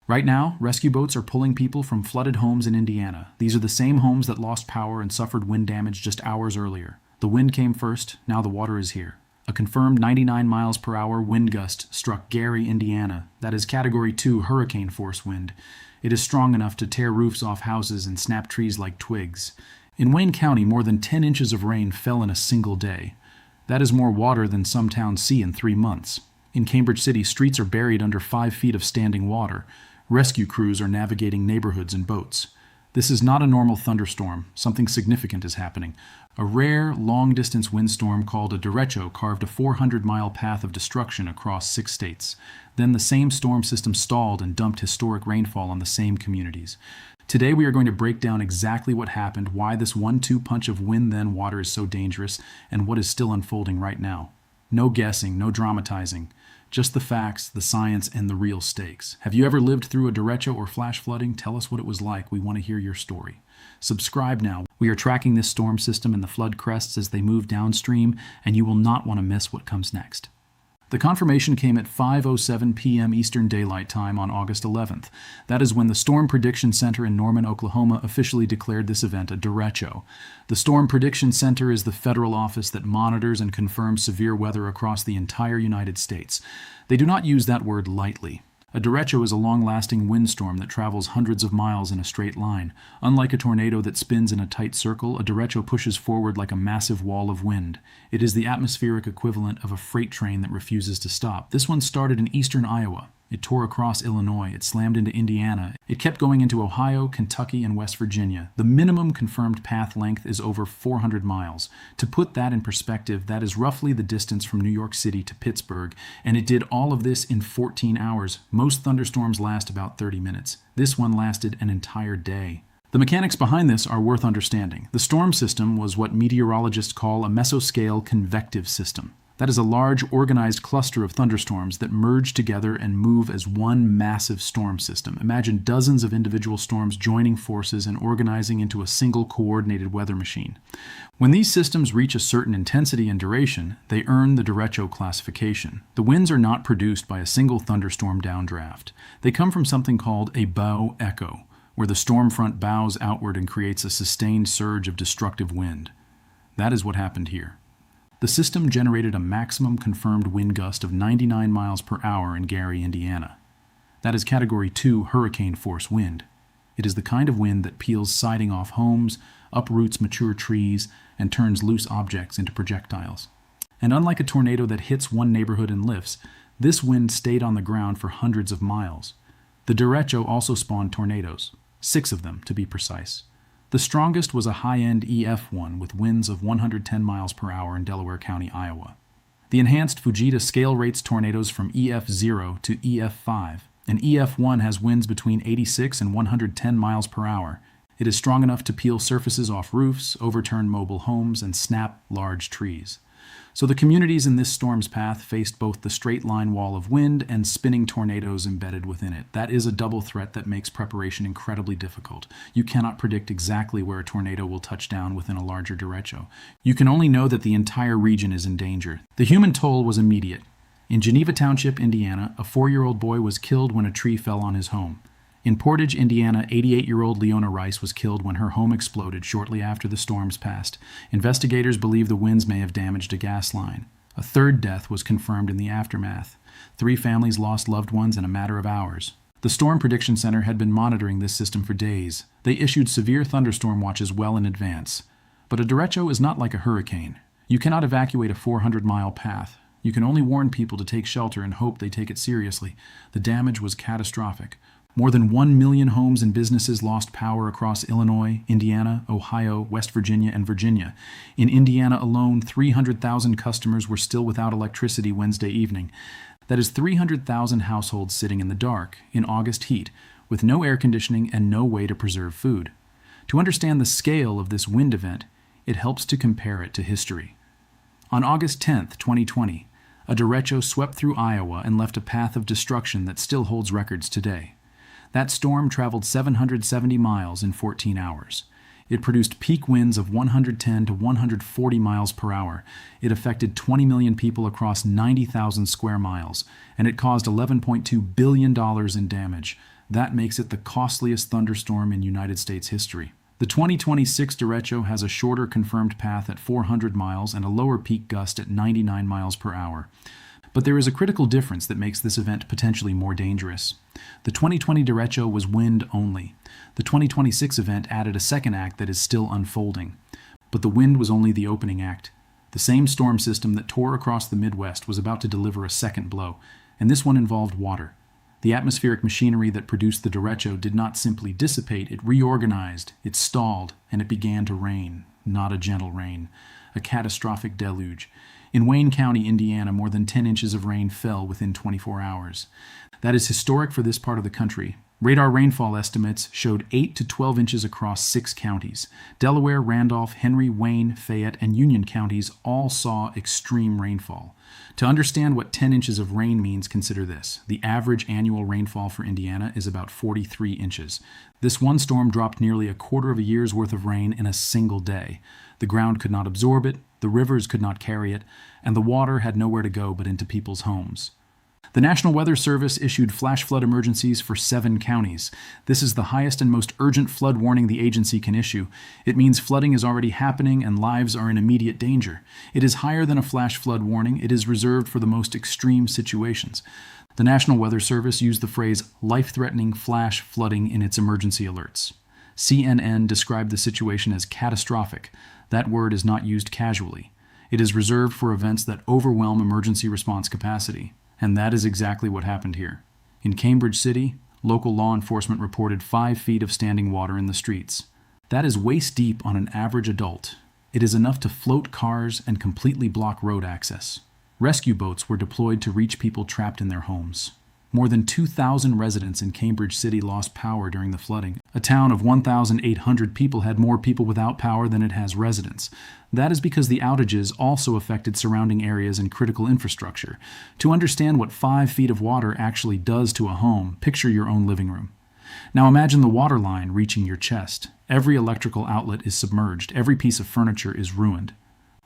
Right now, rescue boats are pulling people from flooded homes in Indiana. These are the same homes that lost power and suffered wind damage just hours earlier. The wind came first, now the water is here. A confirmed 99 miles per hour wind gust struck Gary, Indiana. That is Category 2 hurricane force wind. It is strong enough to tear roofs off houses and snap trees like twigs. In Wayne County, more than 10 inches of rain fell in a single day. That is more water than some towns see in 3 months. In Cambridge City, streets are buried under 5 feet of standing water. Rescue crews are navigating neighborhoods in boats. This is not a normal thunderstorm. Something significant is happening. A rare, long-distance windstorm called a derecho carved a 400-mile path of destruction across 6 states. Then the same storm system stalled and dumped historic rainfall on the same communities. Today we are going to break down exactly what happened, why this 1-2 punch of wind then water is so dangerous, and what is still unfolding right now. No guessing, no dramatizing. Just the facts, the science, and the real stakes. Have you ever lived through a derecho or flash flooding? Tell us what it was like. We want to hear your story. Subscribe now. We are tracking this storm system and the flood crests as they move downstream, and you will not want to miss what comes next. The confirmation came at 5:07 p.m. Eastern Daylight Time on August 11th. That is when the Storm Prediction Center in Norman, Oklahoma officially declared this event a derecho. The Storm Prediction Center is the federal office that monitors and confirms severe weather across the entire United States. They do not use that word lightly. A derecho is a long-lasting windstorm that travels hundreds of miles in a straight line. Unlike a tornado that spins in a tight circle, a derecho pushes forward like a massive wall of wind. It is the atmospheric equivalent of a freight train that refuses to stop. This one started in eastern Iowa. It tore across Illinois. It slammed into Indiana. It kept going into Ohio, Kentucky, and West Virginia. The minimum confirmed path length is over 400 miles. To put that in perspective, that is roughly the distance from New York City to Pittsburgh, and it did all of this in 14 hours. Most thunderstorms last about 30 minutes. This one lasted an entire day. The mechanics behind this are worth understanding. The storm system was what meteorologists call a mesoscale convective system. That is a large, organized cluster of thunderstorms that merge together and move as one massive storm system. Imagine dozens of individual storms joining forces and organizing into a single coordinated weather machine. When these systems reach a certain intensity and duration, they earn the derecho classification. The winds are not produced by a single thunderstorm downdraft. They come from something called a bow echo, where the storm front bows outward and creates a sustained surge of destructive wind. That is what happened here. The system generated a maximum confirmed wind gust of 99 miles per hour in Gary, Indiana. That is Category 2 hurricane force wind. It is the kind of wind that peels siding off homes, uproots mature trees, and turns loose objects into projectiles. And unlike a tornado that hits one neighborhood and lifts, this wind stayed on the ground for hundreds of miles. The derecho also spawned tornadoes, 6 of them to be precise. The strongest was a high-end EF1 with winds of 110 miles per hour in Delaware County, Iowa. The enhanced Fujita scale rates tornadoes from EF0 to EF5, and EF1 has winds between 86 and 110 miles per hour. It is strong enough to peel surfaces off roofs, overturn mobile homes, and snap large trees. So the communities in this storm's path faced both the straight-line wall of wind and spinning tornadoes embedded within it. That is a double threat that makes preparation incredibly difficult. You cannot predict exactly where a tornado will touch down within a larger derecho. You can only know that the entire region is in danger. The human toll was immediate. In Geneva Township, Indiana, a 4-year-old boy was killed when a tree fell on his home. In Portage, Indiana, 88-year-old Leona Rice was killed when her home exploded shortly after the storms passed. Investigators believe the winds may have damaged a gas line. A 3rd death was confirmed in the aftermath. 3 families lost loved ones in a matter of hours. The Storm Prediction Center had been monitoring this system for days. They issued severe thunderstorm watches well in advance. But a derecho is not like a hurricane. You cannot evacuate a 400-mile path. You can only warn people to take shelter and hope they take it seriously. The damage was catastrophic. More than 1 million homes and businesses lost power across Illinois, Indiana, Ohio, West Virginia, and Virginia. In Indiana alone, 300,000 customers were still without electricity Wednesday evening. That is 300,000 households sitting in the dark, in August heat, with no air conditioning and no way to preserve food. To understand the scale of this wind event, it helps to compare it to history. On August 10, 2020, a derecho swept through Iowa and left a path of destruction that still holds records today. That storm traveled 770 miles in 14 hours. It produced peak winds of 110 to 140 miles per hour. It affected 20 million people across 90,000 square miles, and it caused $11.2 billion in damage. That makes it the costliest thunderstorm in United States history. The 2026 Derecho has a shorter confirmed path at 400 miles and a lower peak gust at 99 miles per hour. But there is a critical difference that makes this event potentially more dangerous. The 2020 Derecho was wind only. The 2026 event added a second act that is still unfolding. But the wind was only the opening act. The same storm system that tore across the Midwest was about to deliver a second blow, and this one involved water. The atmospheric machinery that produced the Derecho did not simply dissipate, it reorganized, it stalled, and it began to rain. Not a gentle rain. A catastrophic deluge. In Wayne County, Indiana, more than 10 inches of rain fell within 24 hours. That is historic for this part of the country. Radar rainfall estimates showed 8 to 12 inches across 6 counties. Delaware, Randolph, Henry, Wayne, Fayette, and Union counties all saw extreme rainfall. To understand what 10 inches of rain means, consider this. The average annual rainfall for Indiana is about 43 inches. This one storm dropped nearly a quarter of a year's worth of rain in a single day. The ground could not absorb it, the rivers could not carry it, and the water had nowhere to go but into people's homes. The National Weather Service issued flash flood emergencies for 7 counties. This is the highest and most urgent flood warning the agency can issue. It means flooding is already happening and lives are in immediate danger. It is higher than a flash flood warning. It is reserved for the most extreme situations. The National Weather Service used the phrase life-threatening flash flooding in its emergency alerts. CNN described the situation as catastrophic. That word is not used casually. It is reserved for events that overwhelm emergency response capacity. And that is exactly what happened here. In Cambridge City, local law enforcement reported 5 feet of standing water in the streets. That is waist deep on an average adult. It is enough to float cars and completely block road access. Rescue boats were deployed to reach people trapped in their homes. More than 2,000 residents in Cambridge City lost power during the flooding. A town of 1,800 people had more people without power than it has residents. That is because the outages also affected surrounding areas and critical infrastructure. To understand what 5 feet of water actually does to a home, picture your own living room. Now imagine the water line reaching your chest. Every electrical outlet is submerged. Every piece of furniture is ruined.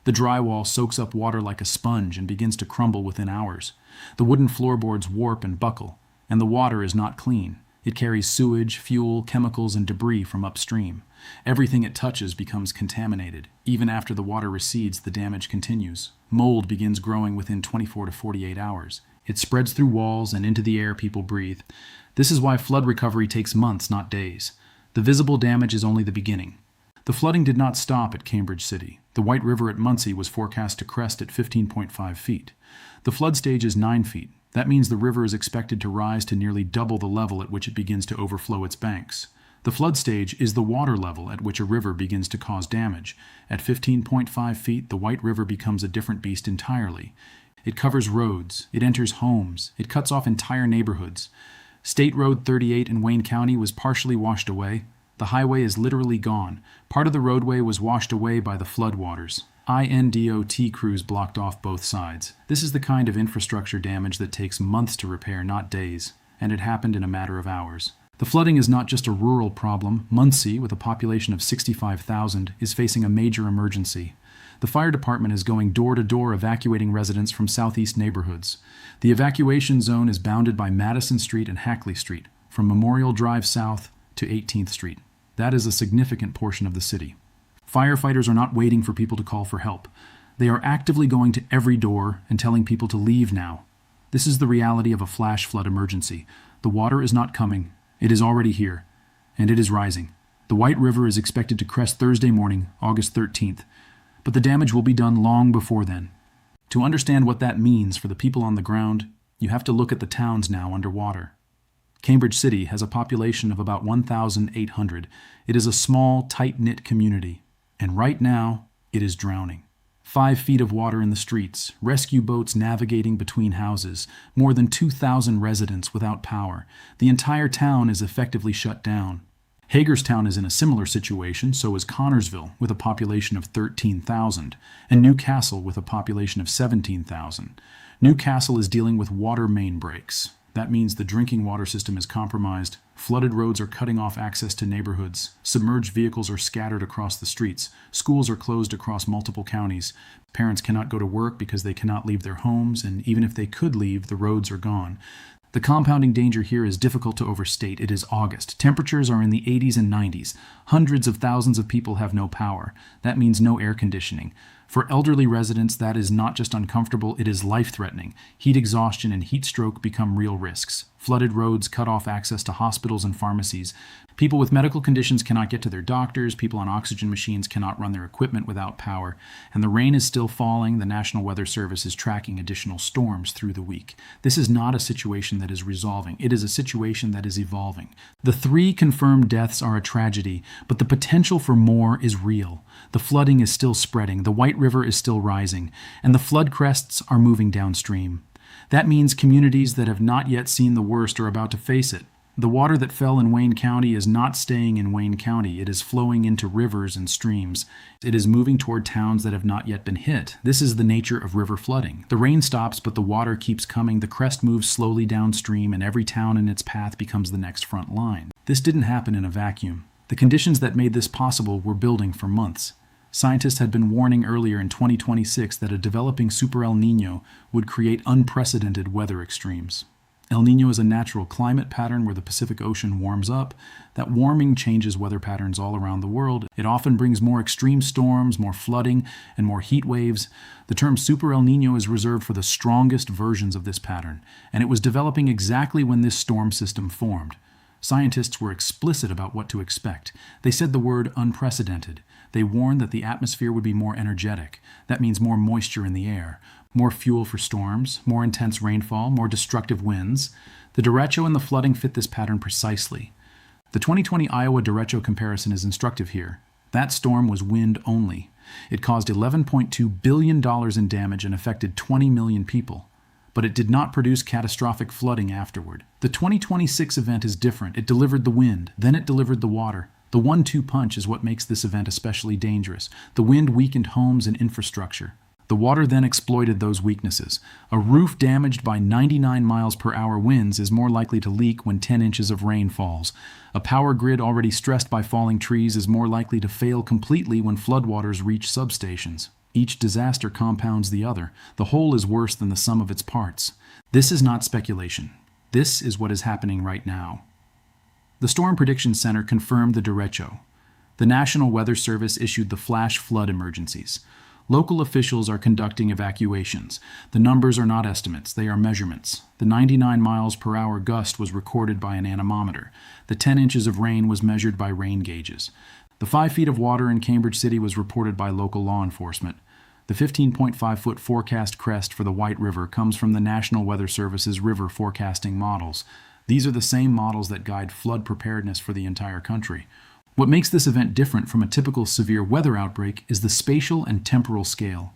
The drywall soaks up water like a sponge and begins to crumble within hours. The wooden floorboards warp and buckle, and the water is not clean. It carries sewage, fuel, chemicals, and debris from upstream. Everything it touches becomes contaminated. Even after the water recedes, the damage continues. Mold begins growing within 24 to 48 hours. It spreads through walls and into the air people breathe. This is why flood recovery takes months, not days. The visible damage is only the beginning. The flooding did not stop at Cambridge City. The White River at Muncie was forecast to crest at 15.5 feet. The flood stage is 9 feet. That means the river is expected to rise to nearly double the level at which it begins to overflow its banks. The flood stage is the water level at which a river begins to cause damage. At 15.5 feet, the White River becomes a different beast entirely. It covers roads, it enters homes, it cuts off entire neighborhoods. State Road 38 in Wayne County was partially washed away. The highway is literally gone. Part of the roadway was washed away by the floodwaters. INDOT crews blocked off both sides. This is the kind of infrastructure damage that takes months to repair, not days, and it happened in a matter of hours. The flooding is not just a rural problem. Muncie, with a population of 65,000, is facing a major emergency. The fire department is going door to door evacuating residents from southeast neighborhoods. The evacuation zone is bounded by Madison Street and Hackley Street, from Memorial Drive South to 18th Street. That is a significant portion of the city. Firefighters are not waiting for people to call for help. They are actively going to every door and telling people to leave now. This is the reality of a flash flood emergency. The water is not coming. It is already here, and it is rising. The White River is expected to crest Thursday morning, August 13th, but the damage will be done long before then. To understand what that means for the people on the ground, you have to look at the towns now underwater. Cambridge City has a population of about 1,800. It is a small, tight-knit community, and right now, it is drowning. 5 feet of water in the streets, rescue boats navigating between houses, more than 2,000 residents without power. The entire town is effectively shut down. Hagerstown is in a similar situation, so is Connorsville, with a population of 13,000, and Newcastle with a population of 17,000. Newcastle is dealing with water main breaks. That means the drinking water system is compromised, flooded roads are cutting off access to neighborhoods, submerged vehicles are scattered across the streets, schools are closed across multiple counties, parents cannot go to work because they cannot leave their homes, and even if they could leave, the roads are gone. The compounding danger here is difficult to overstate. It is August. Temperatures are in the 80s and 90s. Hundreds of thousands of people have no power. That means no air conditioning. For elderly residents, that is not just uncomfortable, it is life-threatening. Heat exhaustion and heat stroke become real risks. Flooded roads cut off access to hospitals and pharmacies. People with medical conditions cannot get to their doctors. People on oxygen machines cannot run their equipment without power. And the rain is still falling. The National Weather Service is tracking additional storms through the week. This is not a situation that is resolving. It is a situation that is evolving. The 3 confirmed deaths are a tragedy, but the potential for more is real. The flooding is still spreading. The White River is still rising. And the flood crests are moving downstream. That means communities that have not yet seen the worst are about to face it. The water that fell in Wayne County is not staying in Wayne County. It is flowing into rivers and streams. It is moving toward towns that have not yet been hit. This is the nature of river flooding. The rain stops, but the water keeps coming. The crest moves slowly downstream, and every town in its path becomes the next front line. This didn't happen in a vacuum. The conditions that made this possible were building for months. Scientists had been warning earlier in 2026 that a developing Super El Niño would create unprecedented weather extremes. El Niño is a natural climate pattern where the Pacific Ocean warms up. That warming changes weather patterns all around the world. It often brings more extreme storms, more flooding, and more heat waves. The term Super El Niño is reserved for the strongest versions of this pattern, and it was developing exactly when this storm system formed. Scientists were explicit about what to expect. They said the word unprecedented. They warned that the atmosphere would be more energetic. That means more moisture in the air, more fuel for storms, more intense rainfall, more destructive winds. The derecho and the flooding fit this pattern precisely. The 2020 Iowa derecho comparison is instructive here. That storm was wind only. It caused $11.2 billion in damage and affected 20 million people. But it did not produce catastrophic flooding afterward. The 2026 event is different. It delivered the wind, then it delivered the water. The 1-2 punch is what makes this event especially dangerous. The wind weakened homes and infrastructure. The water then exploited those weaknesses. A roof damaged by 99 miles per hour winds is more likely to leak when 10 inches of rain falls. A power grid already stressed by falling trees is more likely to fail completely when floodwaters reach substations. Each disaster compounds the other. The whole is worse than the sum of its parts. This is not speculation. This is what is happening right now. The Storm Prediction Center confirmed the derecho. The National Weather Service issued the flash flood emergencies. Local officials are conducting evacuations. The numbers are not estimates, they are measurements. The 99 miles per hour gust was recorded by an anemometer. The 10 inches of rain was measured by rain gauges. The 5 feet of water in Cambridge City was reported by local law enforcement. The 15.5-foot forecast crest for the White River comes from the National Weather Service's river forecasting models. These are the same models that guide flood preparedness for the entire country. What makes this event different from a typical severe weather outbreak is the spatial and temporal scale.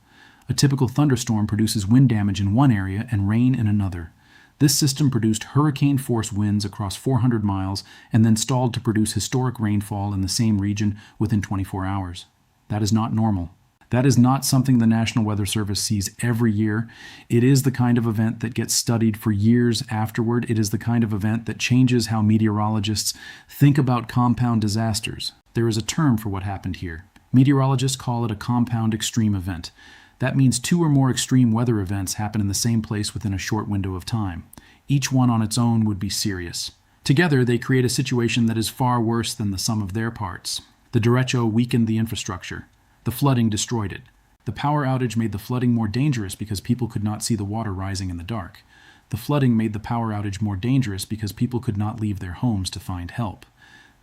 A typical thunderstorm produces wind damage in one area and rain in another. This system produced hurricane-force winds across 400 miles and then stalled to produce historic rainfall in the same region within 24 hours. That is not normal. That is not something the National Weather Service sees every year. It is the kind of event that gets studied for years afterward. It is the kind of event that changes how meteorologists think about compound disasters. There is a term for what happened here. Meteorologists call it a compound extreme event. That means 2 or more extreme weather events happen in the same place within a short window of time. Each one on its own would be serious. Together, they create a situation that is far worse than the sum of their parts. The derecho weakened the infrastructure. The flooding destroyed it. The power outage made the flooding more dangerous because people could not see the water rising in the dark. The flooding made the power outage more dangerous because people could not leave their homes to find help.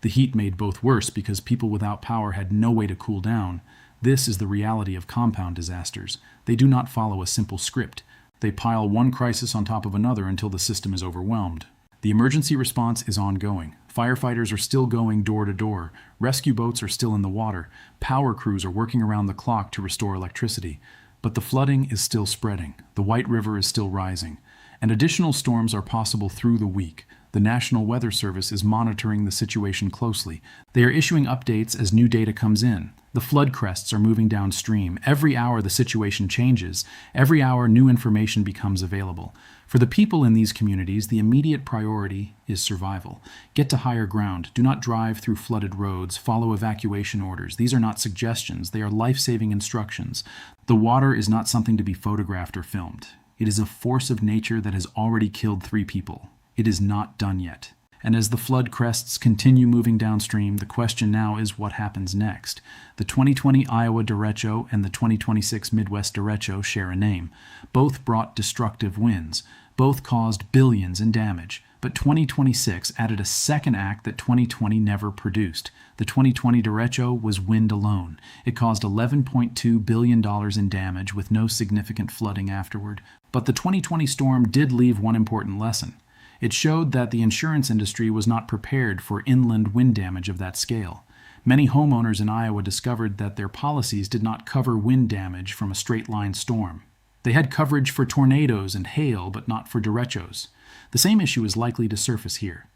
The heat made both worse because people without power had no way to cool down. This is the reality of compound disasters. They do not follow a simple script. They pile one crisis on top of another until the system is overwhelmed. The emergency response is ongoing. Firefighters are still going door to door. Rescue boats are still in the water. Power crews are working around the clock to restore electricity. But the flooding is still spreading. The White River is still rising. And additional storms are possible through the week. The National Weather Service is monitoring the situation closely. They are issuing updates as new data comes in. The flood crests are moving downstream. Every hour the situation changes. Every hour new information becomes available. For the people in these communities, the immediate priority is survival. Get to higher ground. Do not drive through flooded roads. Follow evacuation orders. These are not suggestions. They are life-saving instructions. The water is not something to be photographed or filmed. It is a force of nature that has already killed 3 people. It is not done yet. And as the flood crests continue moving downstream, the question now is what happens next. The 2020 Iowa derecho and the 2026 Midwest derecho share a name. Both brought destructive winds. Both caused billions in damage. But 2026 added a second act that 2020 never produced. The 2020 derecho was wind alone. It caused $11.2 billion in damage with no significant flooding afterward. But the 2020 storm did leave one important lesson. It showed that the insurance industry was not prepared for inland wind damage of that scale. Many homeowners in Iowa discovered that their policies did not cover wind damage from a straight-line storm. They had coverage for tornadoes and hail, but not for derechos. The same issue is likely to surface here.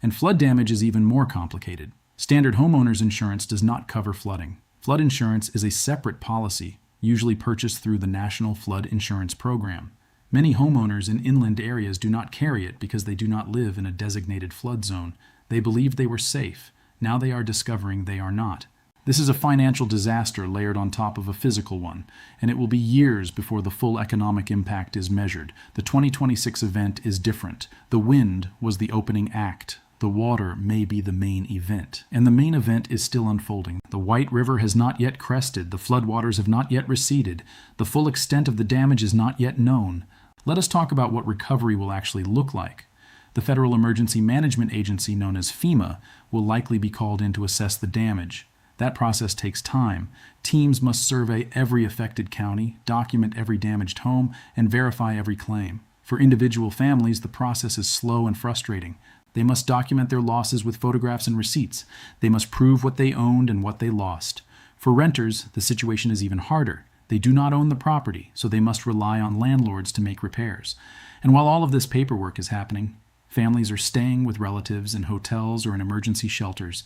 And flood damage is even more complicated. Standard homeowners insurance does not cover flooding. Flood insurance is a separate policy, usually purchased through the National Flood Insurance Program. Many homeowners in inland areas do not carry it because they do not live in a designated flood zone. They believed they were safe. Now they are discovering they are not. This is a financial disaster layered on top of a physical one, and it will be years before the full economic impact is measured. The 2026 event is different. The wind was the opening act. The water may be the main event, and the main event is still unfolding. The White River has not yet crested. The floodwaters have not yet receded. The full extent of the damage is not yet known. Let us talk about what recovery will actually look like. The Federal Emergency Management Agency, known as FEMA, will likely be called in to assess the damage. That process takes time. Teams must survey every affected county, document every damaged home, and verify every claim. For individual families, the process is slow and frustrating. They must document their losses with photographs and receipts. They must prove what they owned and what they lost. For renters, the situation is even harder. They do not own the property, so they must rely on landlords to make repairs. And while all of this paperwork is happening, families are staying with relatives in hotels or in emergency shelters.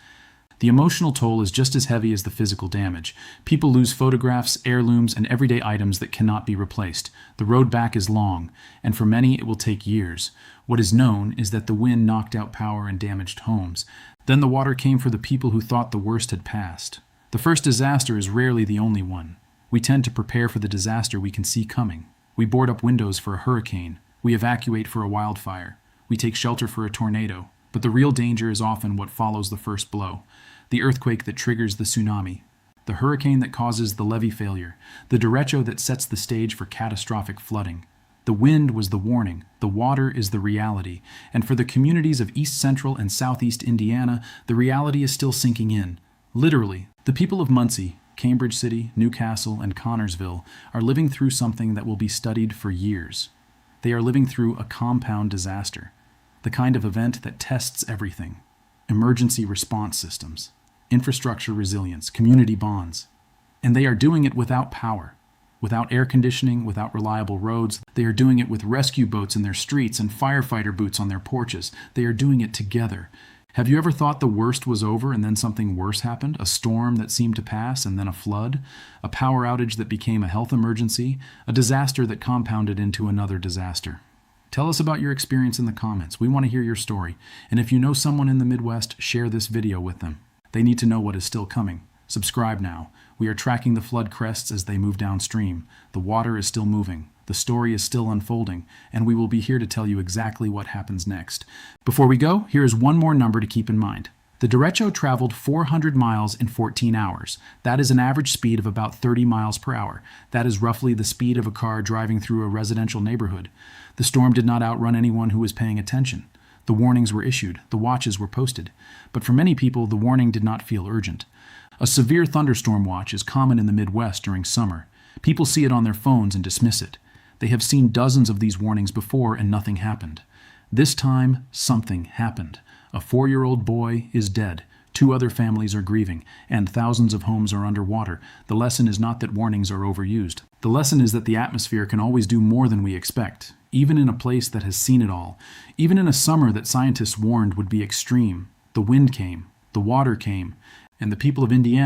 The emotional toll is just as heavy as the physical damage. People lose photographs, heirlooms, and everyday items that cannot be replaced. The road back is long, and for many it will take years. What is known is that the wind knocked out power and damaged homes. Then the water came for the people who thought the worst had passed. The first disaster is rarely the only one. We tend to prepare for the disaster we can see coming. We board up windows for a hurricane. We evacuate for a wildfire. We take shelter for a tornado. But the real danger is often what follows the first blow. The earthquake that triggers the tsunami. The hurricane that causes the levee failure. The derecho that sets the stage for catastrophic flooding. The wind was the warning. The water is the reality. And for the communities of East Central and Southeast Indiana, the reality is still sinking in. Literally, the people of Muncie, Cambridge City, Newcastle, and Connorsville are living through something that will be studied for years. They are living through a compound disaster, the kind of event that tests everything. Emergency response systems, infrastructure resilience, community bonds. And they are doing it without power, without air conditioning, without reliable roads. They are doing it with rescue boats in their streets and firefighter boots on their porches. They are doing it together. Have you ever thought the worst was over and then something worse happened? A storm that seemed to pass and then a flood? A power outage that became a health emergency? A disaster that compounded into another disaster? Tell us about your experience in the comments. We want to hear your story. And if you know someone in the Midwest, share this video with them. They need to know what is still coming. Subscribe now. We are tracking the flood crests as they move downstream. The water is still moving. The story is still unfolding, and we will be here to tell you exactly what happens next. Before we go, here is one more number to keep in mind. The derecho traveled 400 miles in 14 hours. That is an average speed of about 30 miles per hour. That is roughly the speed of a car driving through a residential neighborhood. The storm did not outrun anyone who was paying attention. The warnings were issued. The watches were posted. But for many people, the warning did not feel urgent. A severe thunderstorm watch is common in the Midwest during summer. People see it on their phones and dismiss it. They have seen dozens of these warnings before and nothing happened. This time, something happened. A 4-year-old boy is dead. 2 other families are grieving, and thousands of homes are underwater. The lesson is not that warnings are overused. The lesson is that the atmosphere can always do more than we expect, even in a place that has seen it all. Even in a summer that scientists warned would be extreme. The wind came, the water came, and the people of Indiana